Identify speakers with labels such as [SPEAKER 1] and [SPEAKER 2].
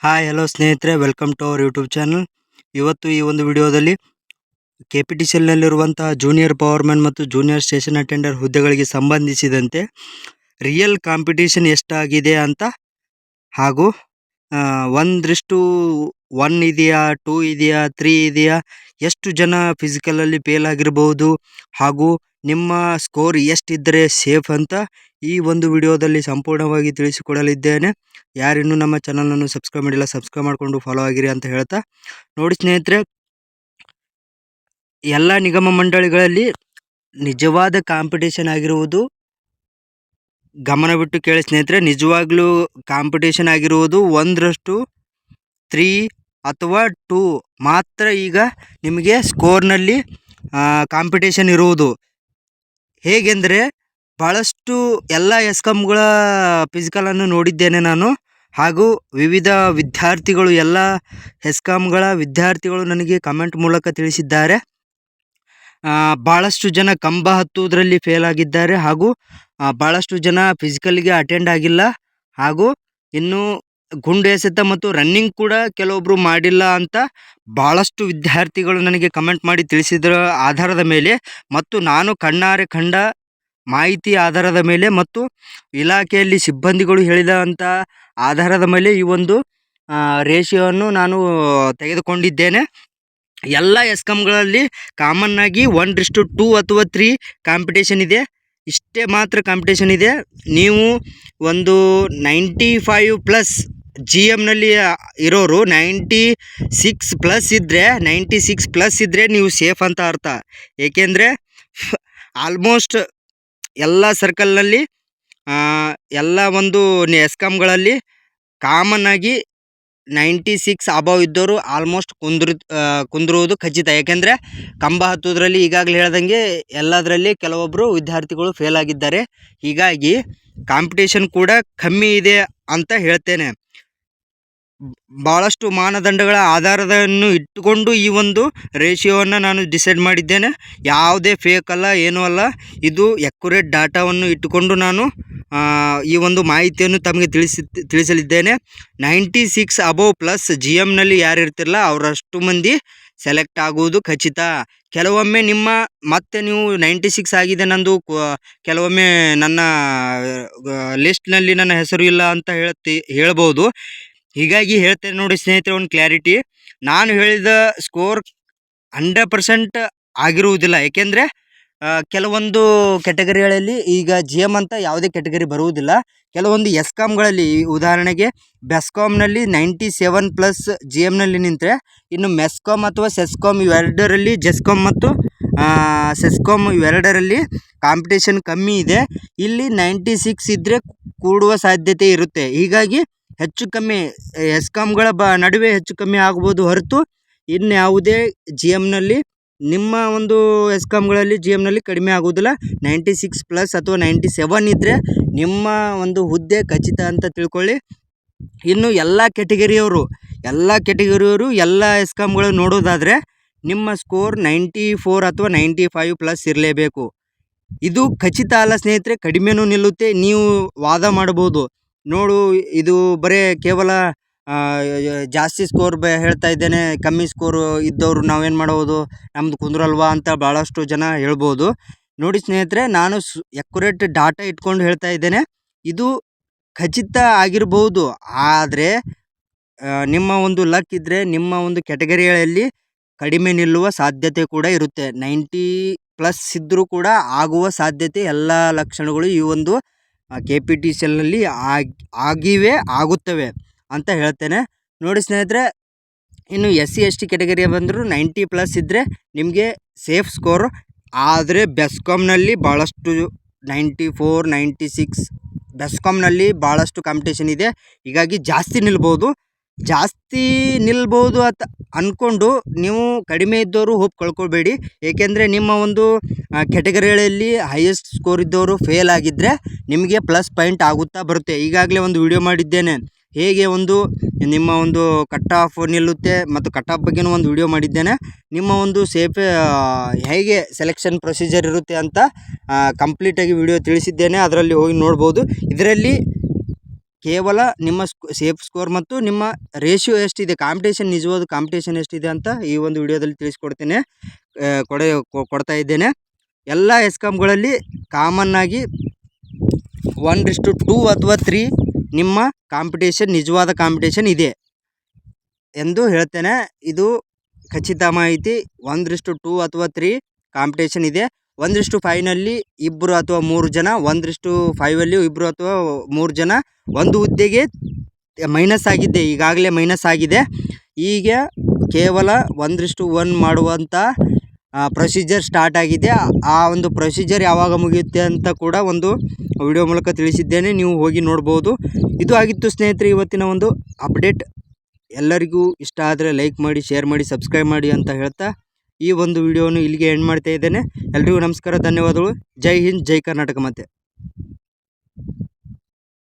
[SPEAKER 1] Hi hello ಸ್ನೇಹಿತರೆ, welcome to our YouTube channel. ಇವತ್ತು ಈ ಒಂದು ವಿಡಿಯೋದಲ್ಲಿ KPTCLನಲ್ಲಿರುವಂತಹ ಜೂನಿಯರ್ ಪವರ್ಮ್ಯಾನ್ ಮತ್ತು ಜೂನಿಯರ್ ಸ್ಟೇಷನ್ ಅಟೆಂಡರ್ ಹುದ್ದೆಗಳಿಗೆ ಸಂಬಂಧಿಸಿದಂತೆ ರಿಯಲ್ ಕಾಂಪಿಟೇಷನ್ ಎಷ್ಟಾಗಿದೆ ಅಂತ, ಹಾಗೂ 1:1 ಇದೆಯಾ, 2 ಇದೆಯಾ, 3 ಇದೆಯಾ, ಎಷ್ಟು ಜನ ಫಿಸಿಕಲಲ್ಲಿ ಫೇಲ್ ಆಗಿರಬಹುದು, ಹಾಗೂ ನಿಮ್ಮ ಸ್ಕೋರ್ ಎಷ್ಟಿದ್ದರೆ ಸೇಫ್ ಅಂತ ಈ ಒಂದು ವಿಡಿಯೋದಲ್ಲಿ ಸಂಪೂರ್ಣವಾಗಿ ತಿಳಿಸಿಕೊಡಲಿದ್ದೇನೆ. ಯಾರಿನ್ನೂ ನಮ್ಮ ಚಾನಲನ್ನು ಸಬ್ಸ್ಕ್ರೈಬ್ ಮಾಡಿಲ್ಲ, ಸಬ್ಸ್ಕ್ರೈಬ್ ಮಾಡಿಕೊಂಡು ಫಾಲೋ ಆಗಿರಿ ಅಂತ ಹೇಳ್ತಾ, ನೋಡಿ ಸ್ನೇಹಿತರೆ, ಎಲ್ಲ ನಿಗಮ ಮಂಡಳಿಗಳಲ್ಲಿ ನಿಜವಾದ ಕಾಂಪಿಟೇಷನ್ ಆಗಿರುವುದು, ಗಮನವಿಟ್ಟು ಕೇಳಿ ಸ್ನೇಹಿತರೆ, ನಿಜವಾಗ್ಲೂ ಕಾಂಪಿಟೇಷನ್ ಆಗಿರುವುದು 1:3 ಅಥವಾ 2 ಮಾತ್ರ. ಈಗ ನಿಮಗೆ ಸ್ಕೋರ್ನಲ್ಲಿ ಕಾಂಪಿಟೇಷನ್ ಇರುವುದು ಹೇಗೆಂದರೆ, ಭಾಳಷ್ಟು ಎಲ್ಲ ಎಸ್ಕಾಮ್ಗಳ ಫಿಸಿಕಲನ್ನು ನೋಡಿದ್ದೇನೆ ನಾನು, ಹಾಗೂ ವಿವಿಧ ವಿದ್ಯಾರ್ಥಿಗಳು, ಎಲ್ಲ ಎಸ್ಕಾಮ್ಗಳ ವಿದ್ಯಾರ್ಥಿಗಳು ನನಗೆ ಕಮೆಂಟ್ ಮೂಲಕ ತಿಳಿಸಿದ್ದಾರೆ. ಭಾಳಷ್ಟು ಜನ ಕಂಬ ಹತ್ತುವುದರಲ್ಲಿ ಫೇಲ್ ಆಗಿದ್ದಾರೆ, ಹಾಗೂ ಭಾಳಷ್ಟು ಜನ ಫಿಸಿಕಲ್ಗೆ ಅಟೆಂಡ್ ಆಗಿಲ್ಲ, ಹಾಗೂ ಇನ್ನು ಗುಂಡು ಎಸೆತ ಮತ್ತು ರನ್ನಿಂಗ್ ಕೂಡ ಕೆಲವೊಬ್ಬರು ಮಾಡಿಲ್ಲ ಅಂತ ಭಾಳಷ್ಟು ವಿದ್ಯಾರ್ಥಿಗಳು ನನಗೆ ಕಮೆಂಟ್ ಮಾಡಿ ತಿಳಿಸಿದರ ಆಧಾರದ ಮೇಲೆ, ಮತ್ತು ನಾನು ಕಣ್ಣಾರೆ ಕಂಡ ಮಾಹಿತಿ ಆಧಾರದ ಮೇಲೆ, ಮತ್ತು ಇಲಾಖೆಯಲ್ಲಿ ಸಿಬ್ಬಂದಿಗಳು ಹೇಳಿದಂಥ ಆಧಾರದ ಮೇಲೆ ಈ ಒಂದು ರೇಷಿಯೋವನ್ನು ನಾನು ತೆಗೆದುಕೊಂಡಿದ್ದೇನೆ. ಎಲ್ಲ ಎಸ್ಕಾಮ್ಗಳಲ್ಲಿ ಕಾಮನ್ನಾಗಿ 1:2 ಅಥವಾ 3 ಕಾಂಪಿಟೇಷನ್ ಇದೆ. ಇಷ್ಟೇ ಮಾತ್ರ ಕಾಂಪಿಟೇಷನ್ ಇದೆ. ನೀವು ಒಂದು 95+ GMನಲ್ಲಿ ಇರೋರು 96+ ಇದ್ದರೆ ನೀವು ಸೇಫ್ ಅಂತ ಅರ್ಥ. ಏಕೆಂದರೆ ಆಲ್ಮೋಸ್ಟ್ ಎಲ್ಲ ಸರ್ಕಲ್ನಲ್ಲಿ, ಎಲ್ಲ ಒಂದು ಎಸ್ಕಾಮ್ಗಳಲ್ಲಿ ಕಾಮನ್ನಾಗಿ 96 ಅಬವ್ ಇದ್ದವರು ಆಲ್ಮೋಸ್ಟ್ ಕುಂದಿರುವುದು ಖಚಿತ. ಯಾಕೆಂದರೆ ಕಂಬ ಹತ್ತುವುದರಲ್ಲಿ ಈಗಾಗಲೇ ಹೇಳ್ದಂಗೆ ಎಲ್ಲದರಲ್ಲಿ ಕೆಲವೊಬ್ಬರು ವಿದ್ಯಾರ್ಥಿಗಳು ಫೇಲ್ ಆಗಿದ್ದಾರೆ. ಹೀಗಾಗಿ ಕಾಂಪಿಟೇಷನ್ ಕೂಡ ಕಮ್ಮಿ ಇದೆ ಅಂತ ಹೇಳ್ತೇನೆ. ಭಾಳಷ್ಟು ಮಾನದಂಡಗಳ ಆಧಾರವನ್ನು ಇಟ್ಟುಕೊಂಡು ಈ ಒಂದು ರೇಷಿಯೋವನ್ನು ನಾನು ಡಿಸೈಡ್ ಮಾಡಿದ್ದೇನೆ. ಯಾವುದೇ ಫೇಕ್ ಅಲ್ಲ, ಏನೂ ಅಲ್ಲ. ಇದು ಎಕ್ಯುರೇಟ್ ಡಾಟಾವನ್ನು ಇಟ್ಟುಕೊಂಡು ನಾನು ಈ ಒಂದು ಮಾಹಿತಿಯನ್ನು ತಮಗೆ ತಿಳಿಸಲಿದ್ದೇನೆ. 96 ಅಬವ್ ಪ್ಲಸ್ GMನಲ್ಲಿ ಯಾರು ಇರ್ತಿರಲ್ಲ ಅವರಷ್ಟು ಮಂದಿ ಸೆಲೆಕ್ಟ್ ಆಗುವುದು ಖಚಿತ. ಕೆಲವೊಮ್ಮೆ ಮತ್ತೆ ನೀವು 96 ಆಗಿದೆ ನಂದು, ಕೆಲವೊಮ್ಮೆ ನನ್ನ ಲಿಸ್ಟ್ನಲ್ಲಿ ನನ್ನ ಹೆಸರು ಇಲ್ಲ ಅಂತ ಹೇಳ್ಬೋದು. ಹೀಗಾಗಿ ಹೇಳ್ತೇನೆ ನೋಡಿ ಸ್ನೇಹಿತರೆ, ಒಂದು ಕ್ಲಾರಿಟಿ, ನಾನು ಹೇಳಿದ ಸ್ಕೋರ್ 100% ಆಗಿರುವುದಿಲ್ಲ. ಏಕೆಂದರೆ ಕೆಲವೊಂದು ಕೆಟಗರಿಗಳಲ್ಲಿ ಈಗ GM ಅಂತ ಯಾವುದೇ ಕೆಟಗರಿ ಬರುವುದಿಲ್ಲ. ಕೆಲವೊಂದು ಎಸ್ಕಾಮ್ಗಳಲ್ಲಿ, ಉದಾಹರಣೆಗೆ ಬೆಸ್ಕಾಮ್ನಲ್ಲಿ 97+ GMನಲ್ಲಿ ನಿಂತರೆ, ಇನ್ನು ಮೆಸ್ಕಾಮ್ ಅಥವಾ ಸೆಸ್ಕಾಮ್ ಇವೆರಡರಲ್ಲಿ, ಜೆಸ್ಕಾಮ್ ಮತ್ತು ಸೆಸ್ಕಾಮ್ ಇವೆರಡರಲ್ಲಿ ಕಾಂಪಿಟೇಷನ್ ಕಮ್ಮಿ ಇದೆ. ಇಲ್ಲಿ 96 ಇದ್ದರೆ ಕೂಡುವ ಸಾಧ್ಯತೆ ಇರುತ್ತೆ. ಹೀಗಾಗಿ ಹೆಚ್ಚು ಕಮ್ಮಿ ಎಸ್ಕಾಮ್ಗಳ ನಡುವೆ ಹೆಚ್ಚು ಕಮ್ಮಿ ಆಗ್ಬೋದು ಹೊರತು ಇನ್ಯಾವುದೇ GMನಲ್ಲಿ, ನಿಮ್ಮ ಒಂದು ಎಸ್ಕಾಮ್ಗಳಲ್ಲಿ GMನಲ್ಲಿ ಕಡಿಮೆ ಆಗೋದಿಲ್ಲ. 96+ ಅಥವಾ 97 ಇದ್ದರೆ ನಿಮ್ಮ ಒಂದು ಹುದ್ದೆ ಖಚಿತ ಅಂತ ತಿಳ್ಕೊಳ್ಳಿ. ಇನ್ನು ಎಲ್ಲ ಕೆಟಗರಿಯವರು ಎಲ್ಲ ಎಸ್ಕಾಮ್ಗಳು ನೋಡೋದಾದರೆ ನಿಮ್ಮ ಸ್ಕೋರ್ 94 ಅಥವಾ 95+ ಇರಲೇಬೇಕು. ಇದು ಖಚಿತ ಅಲ್ಲ ಸ್ನೇಹಿತರೆ, ಕಡಿಮೆನೂ ನಿಲ್ಲುತ್ತೆ. ನೀವು ವಾದ ಮಾಡ್ಬೋದು, ನೋಡು ಇದು ಬರೀ ಕೇವಲ ಜಾಸ್ತಿ ಸ್ಕೋರ್ ಹೇಳ್ತಾ ಇದ್ದೇನೆ, ಕಮ್ಮಿ ಸ್ಕೋರು ಇದ್ದವರು ನಾವೇನು ಮಾಡೋದು, ನಮ್ಮದು ಕುಂದ್ರಲ್ವಾ ಅಂತ ಭಾಳಷ್ಟು ಜನ ಹೇಳ್ಬೋದು. ನೋಡಿ ಸ್ನೇಹಿತರೆ, ನಾನು ಎಕ್ಯುರೇಟ್ ಡಾಟಾ ಇಟ್ಕೊಂಡು ಹೇಳ್ತಾ ಇದ್ದೇನೆ. ಇದು ಖಚಿತ ಆಗಿರ್ಬೋದು, ಆದರೆ ನಿಮ್ಮ ಒಂದು ಲಕ್ ಇದ್ದರೆ ನಿಮ್ಮ ಒಂದು ಕೆಟಗರಿಗಳಲ್ಲಿ ಕಡಿಮೆ ನಿಲ್ಲುವ ಸಾಧ್ಯತೆ ಕೂಡ ಇರುತ್ತೆ. 90+ ಇದ್ದರೂ ಕೂಡ ಆಗುವ ಸಾಧ್ಯತೆ, ಎಲ್ಲ ಲಕ್ಷಣಗಳು ಈ ಒಂದು KPTCLನಲ್ಲಿ ಆಗುತ್ತವೆ ಅಂತ ಹೇಳ್ತೇನೆ. ನೋಡಿ ಸ್ನೇಹಿತರೆ, ಇನ್ನು SC/ST ಕೆಟಗರಿ ಬಂದರೂ 90+ ಇದ್ದರೆ ನಿಮಗೆ ಸೇಫ್ ಸ್ಕೋರ್. ಆದರೆ ಬೆಸ್ಕಾಮ್ನಲ್ಲಿ ಭಾಳಷ್ಟು 94, 96 ಬೆಸ್ಕಾಮ್ನಲ್ಲಿ ಭಾಳಷ್ಟು ಕಾಂಪಿಟೇಷನ್ ಇದೆ. ಹೀಗಾಗಿ ಜಾಸ್ತಿ ನಿಲ್ಬೋದು ಅಂತ ಅಂದ್ಕೊಂಡು ನೀವು ಕಡಿಮೆ ಇದ್ದವರು ಹೋಪ್ ಕಳ್ಕೊಳ್ಬೇಡಿ. ಏಕೆಂದರೆ ನಿಮ್ಮ ಒಂದು ಕೆಟಗರಿಗಳಲ್ಲಿ ಹೈಯೆಸ್ಟ್ ಸ್ಕೋರ್ ಇದ್ದವರು ಫೇಲ್ ಆಗಿದ್ದರೆ ನಿಮಗೆ ಪ್ಲಸ್ ಪಾಯಿಂಟ್ ಆಗುತ್ತಾ ಬರುತ್ತೆ. ಈಗಾಗಲೇ ಒಂದು ವಿಡಿಯೋ ಮಾಡಿದ್ದೇನೆ, ಹೇಗೆ ಒಂದು ನಿಮ್ಮ ಒಂದು ಕಟ್ ಆಫ್ ನಿಲ್ಲುತ್ತೆ, ಮತ್ತು ಕಟ್ ಆಫ್ ಬಗ್ಗೆನೂ ಒಂದು ವಿಡಿಯೋ ಮಾಡಿದ್ದೇನೆ. ನಿಮ್ಮ ಒಂದು ಹೇಗೆ ಸೆಲೆಕ್ಷನ್ ಪ್ರೊಸೀಜರ್ ಇರುತ್ತೆ ಅಂತ ಕಂಪ್ಲೀಟಾಗಿ ವಿಡಿಯೋ ತಿಳಿಸಿದ್ದೇನೆ, ಅದರಲ್ಲಿ ಹೋಗಿ ನೋಡ್ಬೋದು. ಇದರಲ್ಲಿ ಕೇವಲ ನಿಮ್ಮ ಸೇಫ್ ಸ್ಕೋರ್ ಮತ್ತು ನಿಮ್ಮ ರೇಷಿಯೋ ಎಷ್ಟಿದೆ, ಕಾಂಪಿಟೇಷನ್ ನಿಜವಾದ ಕಾಂಪಿಟೇಷನ್ ಎಷ್ಟಿದೆ ಅಂತ ಈ ಒಂದು ವಿಡಿಯೋದಲ್ಲಿ ತಿಳಿಸ್ಕೊಡ್ತೇನೆ, ಕೊಡ್ತಾ ಇದ್ದೇನೆ. ಎಲ್ಲ ಎಸ್ಕಾಮ್ಗಳಲ್ಲಿ ಕಾಮನ್ ಆಗಿ 1:2 ಅಥವಾ 3 ನಿಮ್ಮ ಕಾಂಪಿಟೇಷನ್ ನಿಜವಾದ ಕಾಂಪಿಟೇಷನ್ ಇದೆ ಎಂದು ಹೇಳ್ತೇನೆ. ಇದು ಖಚಿತ ಮಾಹಿತಿ. 1:2 ಅಥವಾ 3 ಕಾಂಪಿಟೇಷನ್ ಇದೆ. 1:5ನಲ್ಲಿ 2 ಅಥವಾ 3 ಜನ, 1:5ಅಲ್ಲಿ 2 ಅಥವಾ 3 ಜನ ಒಂದು ಹುದ್ದೆಗೆ ಮೈನಸ್ ಆಗಿದ್ದೆ, ಈಗಾಗಲೇ ಮೈನಸ್ ಆಗಿದೆ. ಈಗ ಕೇವಲ 1:1 ಮಾಡುವಂಥ ಪ್ರೊಸೀಜರ್ ಸ್ಟಾರ್ಟ್ ಆಗಿದೆ. ಆ ಒಂದು ಪ್ರೊಸೀಜರ್ ಯಾವಾಗ ಮುಗಿಯುತ್ತೆ ಅಂತ ಕೂಡ ಒಂದು ವಿಡಿಯೋ ಮೂಲಕ ತಿಳಿಸಿದ್ದೇನೆ, ನೀವು ಹೋಗಿ ನೋಡ್ಬೋದು. ಇದು ಆಗಿತ್ತು ಸ್ನೇಹಿತರೆ ಇವತ್ತಿನ ಒಂದು ಅಪ್ಡೇಟ್. ಎಲ್ಲರಿಗೂ ಇಷ್ಟ ಆದರೆ ಲೈಕ್ ಮಾಡಿ, ಶೇರ್ ಮಾಡಿ, ಸಬ್ಸ್ಕ್ರೈಬ್ ಮಾಡಿ ಅಂತ ಹೇಳ್ತಾ ಈ ಒಂದು ವಿಡಿಯೋವನ್ನು ಇಲ್ಲಿಗೆ ಎಂಡ್ ಮಾಡ್ತಾ ಇದ್ದೇನೆ. ಎಲ್ರಿಗೂ ನಮಸ್ಕಾರ, ಧನ್ಯವಾದಗಳು. ಜೈ ಹಿಂದ್, ಜೈ ಕರ್ನಾಟಕ. ಮತ್ತೆ